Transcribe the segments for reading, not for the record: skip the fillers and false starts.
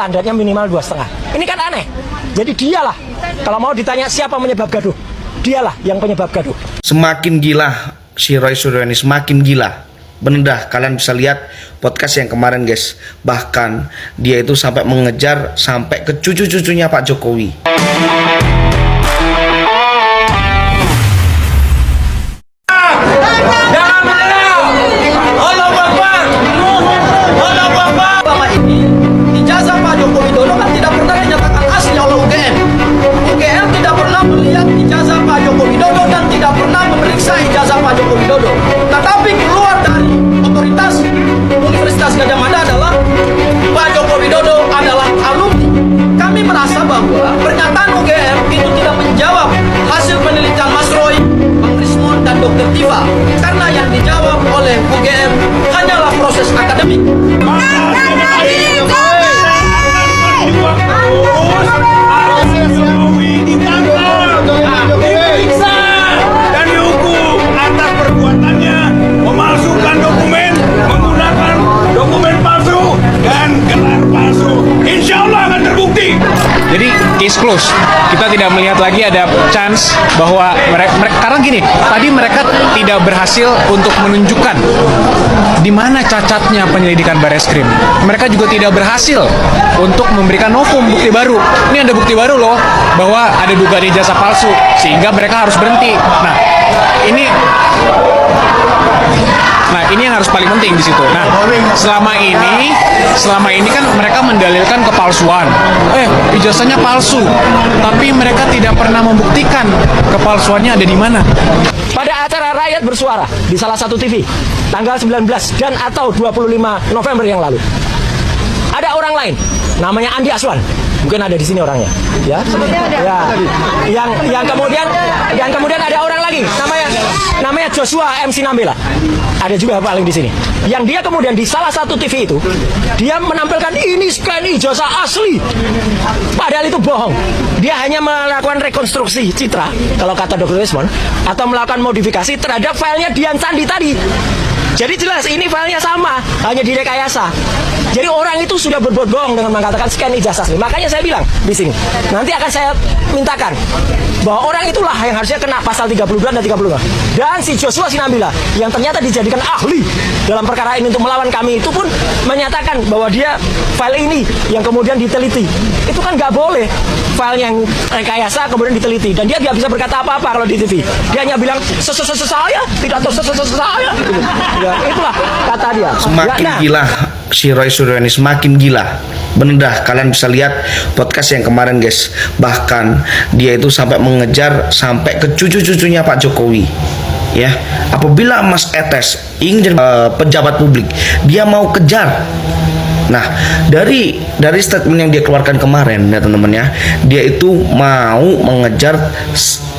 standarnya minimal 2,5. Ini kan aneh. Jadi dialah, kalau mau ditanya siapa penyebab gaduh, dialah yang penyebab gaduh. Semakin gila si Roy Suryo ini, semakin gila. Bener dah, kalian bisa lihat podcast yang kemarin guys. Bahkan dia itu sampai mengejar sampai ke cucu-cucunya Pak Jokowi. Ijazah Pak Joko Widodo kan tidak pernah dinyatakan asli oleh UGM. UGM tidak pernah melihat ijazah Pak Joko Widodo dan tidak pernah memeriksa ijazah Pak Joko Widodo. Tetapi keluar dari otoritas Universitas Gadjah Mada adalah Pak Joko Widodo adalah alumni. Kami merasa bahwa pernyataan UGM itu tidak menjawab hasil penelitian Mas Roy, Bang Rismon, dan Dr. Tifa. Karena yang dijawab oleh UGM hanyalah proses akademik. Dan dihukum atas perbuatannya memalsukan dokumen, menggunakan dokumen palsu dan gelar palsu. Insya Allah akan terbukti. Jadi case close. Kita tidak melihat lagi ada chance bahwa mereka karena gini, tadi mereka tidak berhasil untuk menunjukkan di mana cacatnya penyelidikan Bareskrim. Mereka juga tidak berhasil untuk memberikan novum bukti baru. Ini ada bukti baru loh bahwa ada dugaan ijazah palsu sehingga mereka harus berhenti. Nah, ini yang harus paling penting di situ. Nah, selama ini kan mereka mendalilkan kepalsuan. Ijazahnya palsu, tapi mereka tidak pernah membuktikan kepalsuannya ada di mana. Pada acara Rakyat Bersuara di salah satu TV tanggal 19 dan atau 25 November yang lalu, ada orang lain namanya Andi Aswan. Mungkin ada di sini orangnya, ya. Yang kemudian ada orang lagi namanya Joshua MC Nambela. Ada juga paling di sini. Yang dia kemudian di salah satu TV itu dia menampilkan ini scan ijazah asli. Padahal itu bohong. Dia hanya melakukan rekonstruksi citra kalau kata Dr. Rismon atau melakukan modifikasi terhadap filenya Dian Sandi tadi. Jadi jelas ini filenya sama, hanya direkayasa. Jadi orang itu sudah berbuat bohong dengan mengatakan scan ijazah asli. Makanya saya bilang di sini, nanti akan saya mintakan bahwa orang itulah yang harusnya kena pasal 32 dan 35. Dan si Joshua Sinambila yang ternyata dijadikan ahli dalam perkara ini untuk melawan kami itu pun menyatakan bahwa dia file ini yang kemudian diteliti. Itu kan nggak boleh file yang rekayasa kemudian diteliti. Dan dia nggak bisa berkata apa-apa kalau di TV. Dia hanya bilang saya tidak tahu saya. Ya, itulah kata dia. Semakin gila si Roy Suryo ini, semakin gila. Bener dah, kalian bisa lihat podcast yang kemarin guys. Bahkan dia itu sampai mengejar sampai ke cucu-cucunya Pak Jokowi. Ya, apabila Mas Etes ingin jadi pejabat publik, dia mau kejar. Nah, dari statement yang dia keluarkan kemarin ya teman-teman ya, dia itu mau mengejar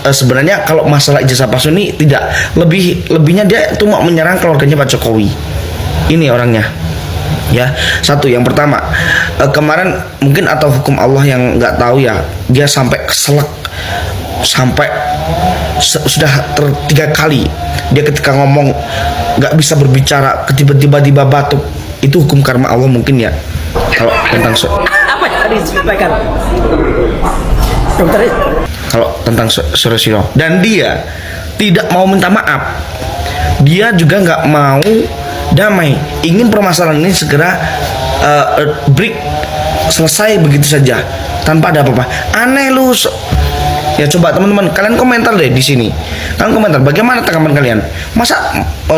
sebenarnya kalau masalah ijazah palsu ini tidak lebihnya dia itu mau menyerang keluarganya Pak Jokowi. Ini orangnya. Ya, satu yang pertama kemarin mungkin atau hukum Allah yang nggak tahu ya, dia sampai keselak sampai sudah 3 kali dia ketika ngomong nggak bisa berbicara tiba-tiba batuk. Itu hukum karma Allah mungkin ya. Kalau tentang apa yang tadi disampaikan dokter kalau tentang Suryo, dan dia tidak mau minta maaf, dia juga nggak mau damai, ingin permasalahan ini segera break, selesai begitu saja tanpa ada apa-apa. Aneh lu. Ya coba teman-teman kalian komentar deh di sini. Kalian komentar bagaimana tanggapan kalian? Masa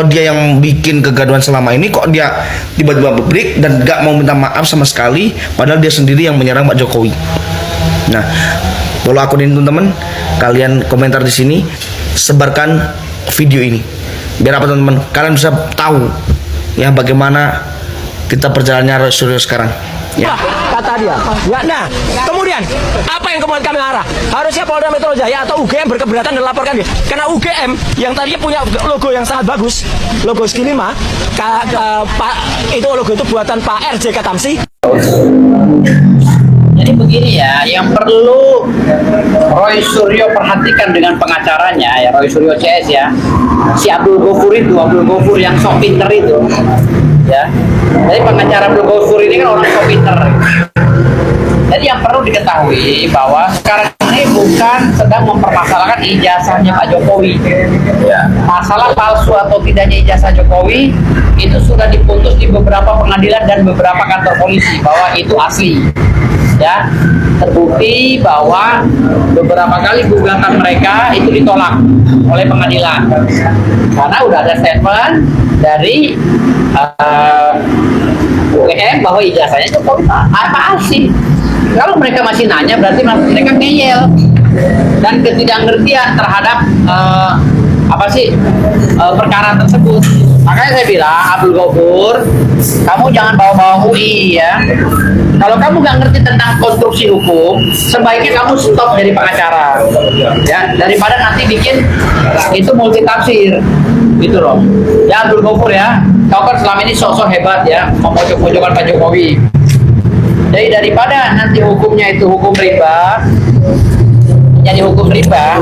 dia yang bikin kegaduhan selama ini kok dia tiba-tiba break dan gak mau minta maaf sama sekali, padahal dia sendiri yang menyerang Pak Jokowi. Nah, follow akun ini teman-teman. Kalian komentar di sini, sebarkan video ini. Biar apa teman-teman? Kalian bisa tahu ya bagaimana kita perjalanannya Suryo sekarang. Ya. Kata dia. Ya, nah, kemudian apa yang kemudian kami arah? Harusnya Polda Metro Jaya atau UGM berkeberatan dan laporkan dia. Karena UGM yang tadinya punya logo yang sangat bagus, logo Ski 5, itu logo itu buatan Pak RJ Katamsi. Jadi begini ya, yang perlu Roy Suryo perhatikan dengan pengacaranya ya, Roy Suryo CS ya, si Abdul Ghafur yang sok pinter itu ya. Jadi pengacara Abdul Ghafur ini kan orang sok pinter. diketahui bahwa sekarang ini bukan sedang mempermasalahkan ijazahnya Pak Jokowi. Masalah palsu atau tidaknya ijazah Jokowi itu sudah diputus di beberapa pengadilan dan beberapa kantor polisi bahwa itu asli. Ya, terbukti bahwa beberapa kali gugatan mereka itu ditolak oleh pengadilan karena udah ada statement dari UGM bahwa ijazahnya Jokowi apa sih? Kalau mereka masih nanya berarti mereka ngeyel dan ketidakngertian terhadap perkara tersebut. Makanya saya bilang, Abdul Ghafur, kamu jangan bawa-bawa UI ya. Kalau kamu nggak ngerti tentang konstruksi hukum, sebaiknya kamu stop dari pengacara, ya, daripada nanti bikin itu multitafsir, gitu loh. Ya Abdul Ghafur ya, kau kan selama ini sosok hebat ya, memojok-mojokkan Pak Jokowi. Jadi daripada nanti hukumnya itu hukum riba, jadi hukum riba,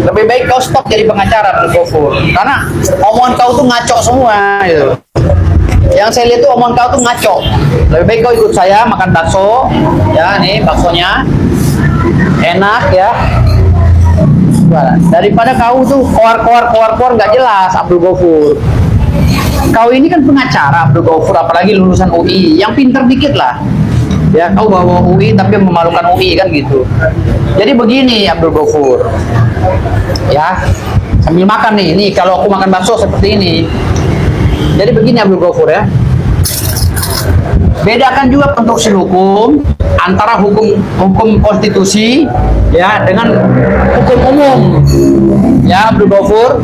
lebih baik kau stop jadi pengacara Abdul Ghafur, karena omongan kau tuh ngaco semua gitu. Yang saya lihat tuh omongan kau tuh ngaco. Lebih baik kau ikut saya makan bakso, ya nih baksonya enak ya, daripada kau tuh koar nggak jelas Abdul Ghafur. Kau ini kan pengacara Abdul Ghafur, apalagi lulusan UI, yang pinter dikit lah. Ya, kau bawa UI tapi memalukan UI kan gitu. Jadi begini Abdul Ghafur, ya sambil makan nih kalau aku makan bakso seperti ini. Jadi begini Abdul Ghafur ya, bedakan juga konstruksi hukum antara hukum konstitusi ya dengan hukum umum. Ya Abdul Ghafur,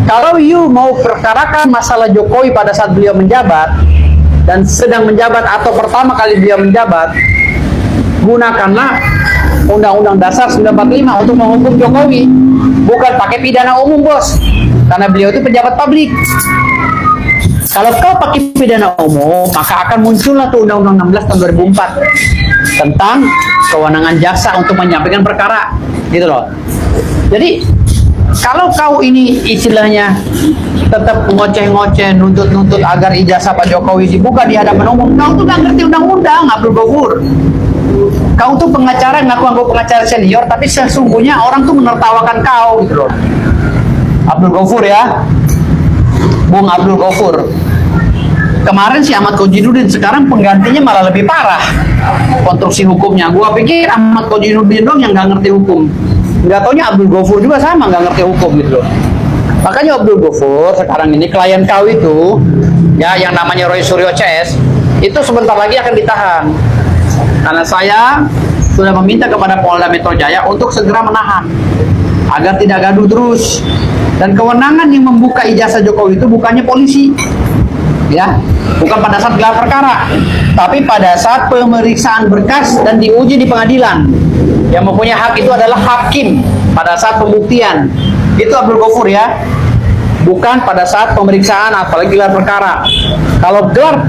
kalau you mau perkarakan masalah Jokowi pada saat beliau menjabat dan sedang menjabat atau pertama kali beliau menjabat, gunakanlah Undang-Undang Dasar 1945 untuk menghukum Jokowi, bukan pakai pidana umum bos, karena beliau itu pejabat publik. Kalau kau pakai pidana umum, maka akan muncullah tuh Undang-Undang 16 tahun 2004 tentang kewenangan jaksa untuk menyampaikan perkara, gitu loh. Jadi kalau kau ini istilahnya tetap ngoceh-ngoceh, nuntut-nuntut agar ijazah Pak Jokowi dibuka di hadapan umum, kau tuh gak ngerti undang-undang, Abdul Ghafur. Kau tuh pengacara, ngaku-ngaku pengacara senior, tapi sesungguhnya orang tuh menertawakan kau, gitu loh. Abdul Ghafur ya, Bung Abdul Ghafur. Kemarin si Ahmad Khojinudin, sekarang penggantinya malah lebih parah konstruksi hukumnya. Gua pikir Ahmad Khojinudin dong yang nggak ngerti hukum. Nggak taunya Abdul Ghafur juga sama nggak ngerti hukum gitu loh. Makanya Abdul Ghafur sekarang ini klien kau itu, ya yang namanya Roy Suryo CS, itu sebentar lagi akan ditahan. Karena saya sudah meminta kepada Polda Metro Jaya untuk segera menahan agar tidak gaduh terus. Dan kewenangan yang membuka ijazah Jokowi itu bukannya polisi, ya, bukan pada saat gelar perkara, tapi pada saat pemeriksaan berkas dan diuji di pengadilan. Yang mempunyai hak itu adalah hakim pada saat pembuktian. Itu Abdul Ghafur ya, bukan pada saat pemeriksaan apalagi gelar perkara. Kalau gelar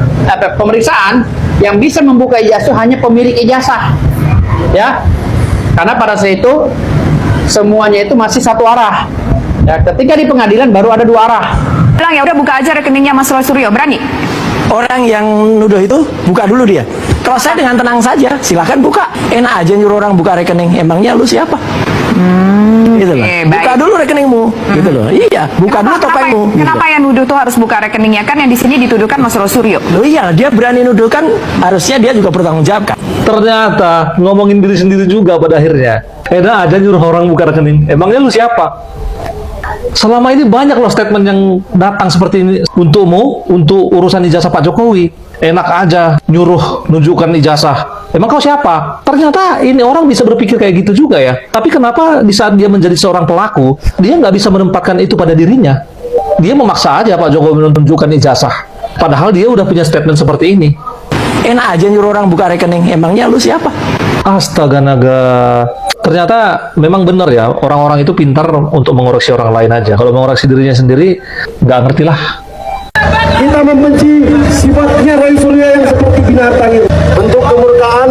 pemeriksaan, yang bisa membuka ijazah hanya pemilik ijazah, ya, karena pada saat itu semuanya itu masih satu arah. Ya, ketika di pengadilan baru ada dua arah. Bilang ya udah buka aja rekeningnya Mas Roy Suryo, berani? Orang yang nuduh itu buka dulu dia. Kalau saya dengan tenang saja, silahkan buka. Enak aja nyuruh orang buka rekening. Emangnya lu siapa? Gitu loh. Buka dulu rekeningmu. Gitu loh. Iya, buka dulu topengmu. Kenapa gitu. yang nuduh tuh harus buka rekeningnya? Kan yang di sini dituduhkan Mas Roy Suryo. Loh iya, dia berani nuduhkan, harusnya dia juga bertanggung jawab kan. Ternyata ngomongin diri sendiri juga pada akhirnya. Enak aja nyuruh orang buka rekening. Emangnya lu siapa? Selama ini banyak loh statement yang datang seperti ini untukmu, untuk urusan ijazah Pak Jokowi. Enak aja nyuruh nunjukkan ijazah. Emang kau siapa? Ternyata ini orang bisa berpikir kayak gitu juga ya. Tapi kenapa di saat dia menjadi seorang pelaku, dia nggak bisa menempatkan itu pada dirinya? Dia memaksa aja Pak Jokowi menunjukkan ijazah. Padahal dia udah punya statement seperti ini. Enak aja nyuruh orang buka rekening. Emangnya lu siapa? Astaga naga. Ternyata memang benar ya, orang-orang itu pintar untuk mengoreksi orang lain aja. Kalau mengoreksi dirinya sendiri, nggak ngerti lah. Kita membenci sifatnya Roy Suryo yang seperti binatang itu. Bentuk kemurkaan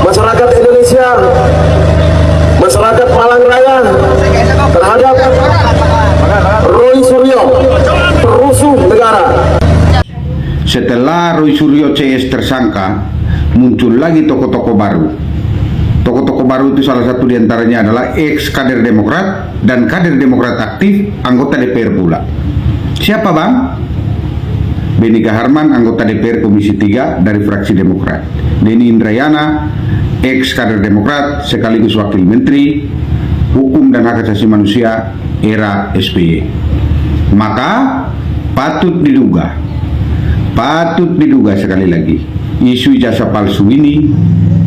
masyarakat Indonesia, masyarakat Malang Raya terhadap Roy Suryo, perusuh negara. Setelah Roy Suryo CS tersangka, muncul lagi tokoh-tokoh baru. Tokoh-tokoh baru itu salah satu diantaranya adalah ex kader Demokrat dan kader Demokrat aktif, anggota DPR pula. Siapa bang? Benny Kaharman, anggota DPR Komisi 3 dari fraksi Demokrat. Denny Indrayana, ex kader Demokrat sekaligus wakil menteri Hukum dan Hak Asasi Manusia era SBY. Maka patut diduga sekali lagi, isu ijazah palsu ini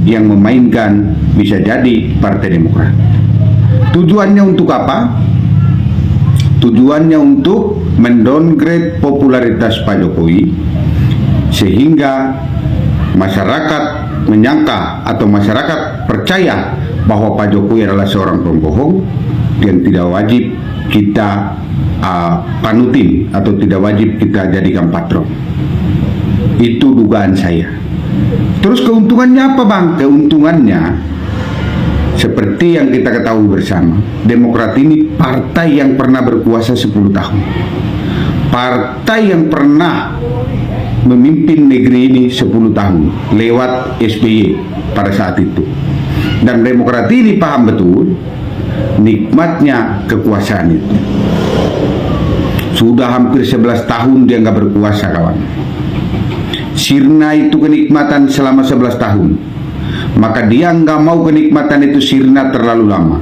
yang memainkan bisa jadi Partai Demokrat. Tujuannya untuk apa? Tujuannya untuk mendowngrade popularitas Pak Jokowi sehingga masyarakat menyangka atau masyarakat percaya bahwa Pak Jokowi adalah seorang pembohong yang tidak wajib kita panutin atau tidak wajib kita jadikan patron. Itu dugaan saya. Terus keuntungannya apa bang? Keuntungannya seperti yang kita ketahui bersama, Demokrat ini partai yang pernah berkuasa 10 tahun. Partai yang pernah memimpin negeri ini 10 tahun lewat SBY pada saat itu. Dan Demokrat ini paham betul nikmatnya kekuasaan itu. Sudah hampir 11 tahun dia nggak berkuasa kawan. Sirna itu kenikmatan selama 11 tahun. Maka dia nggak mau kenikmatan itu sirna terlalu lama.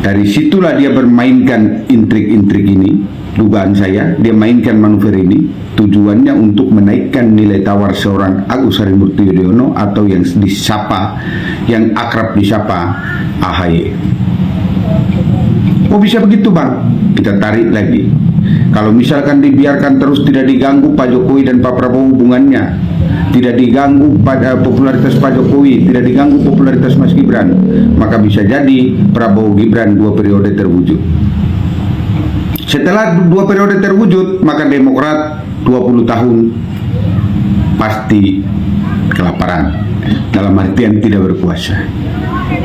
Dari situlah dia bermainkan intrik-intrik ini. Dugaan saya, dia mainkan manuver ini. Tujuannya untuk menaikkan nilai tawar seorang Agus Harimurti Yudhoyono atau yang disapa, yang akrab disapa AHY. Oh bisa begitu bang? Kita tarik lagi. Kalau misalkan dibiarkan terus tidak diganggu Pak Jokowi dan Pak Prabowo hubungannya, tidak diganggu pada popularitas Pak Jokowi, tidak diganggu popularitas Mas Gibran, maka bisa jadi Prabowo Gibran 2 periode terwujud. Setelah 2 periode terwujud, maka Demokrat 20 tahun pasti kelaparan, dalam artian tidak berkuasa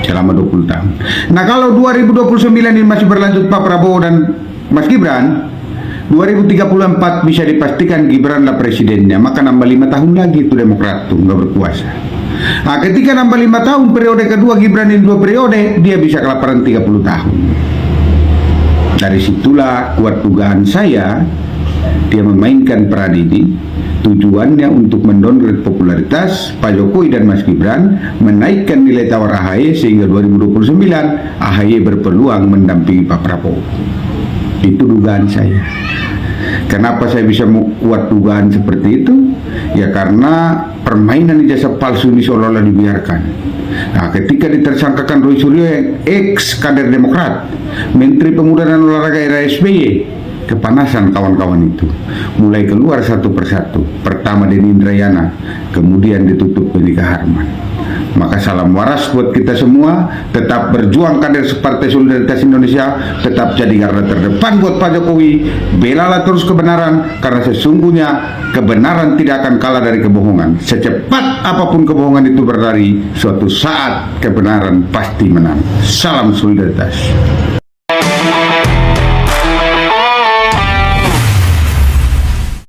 selama 20 tahun. Nah kalau 2029 ini masih berlanjut Pak Prabowo dan Mas Gibran, 2034 bisa dipastikan Gibran lah presidennya, maka nambah 5 tahun lagi itu Demokrat tuh nggak berkuasa. Nah ketika nambah 5 tahun periode kedua Gibran ini 2 periode, dia bisa kelaparan 30 tahun. Dari situlah kuat dugaan saya dia memainkan peran ini. Tujuannya untuk mendowngrade popularitas Pak Jokowi dan Mas Gibran, menaikkan nilai tawar AHY sehingga 2029 AHY berpeluang mendampingi Pak Prabowo. Itu dugaan saya. Kenapa saya bisa kuat dugaan seperti itu? Ya karena permainan ijazah palsu ini seolah-olah dibiarkan. Nah, ketika ditersangkakan Roy Suryo yang ex kader Demokrat, Menteri Pemuda dan Olahraga era SBY, kepanasan kawan-kawan itu. Mulai keluar satu persatu. Pertama Denny Indrayana, kemudian ditutup Benny Kaharman. Maka salam waras buat kita semua, tetap berjuang kader Partai Solidaritas Indonesia, tetap jadi garda terdepan buat Pak Jokowi, belalah terus kebenaran, karena sesungguhnya kebenaran tidak akan kalah dari kebohongan. Secepat apapun kebohongan itu berlari, suatu saat kebenaran pasti menang. Salam solidaritas.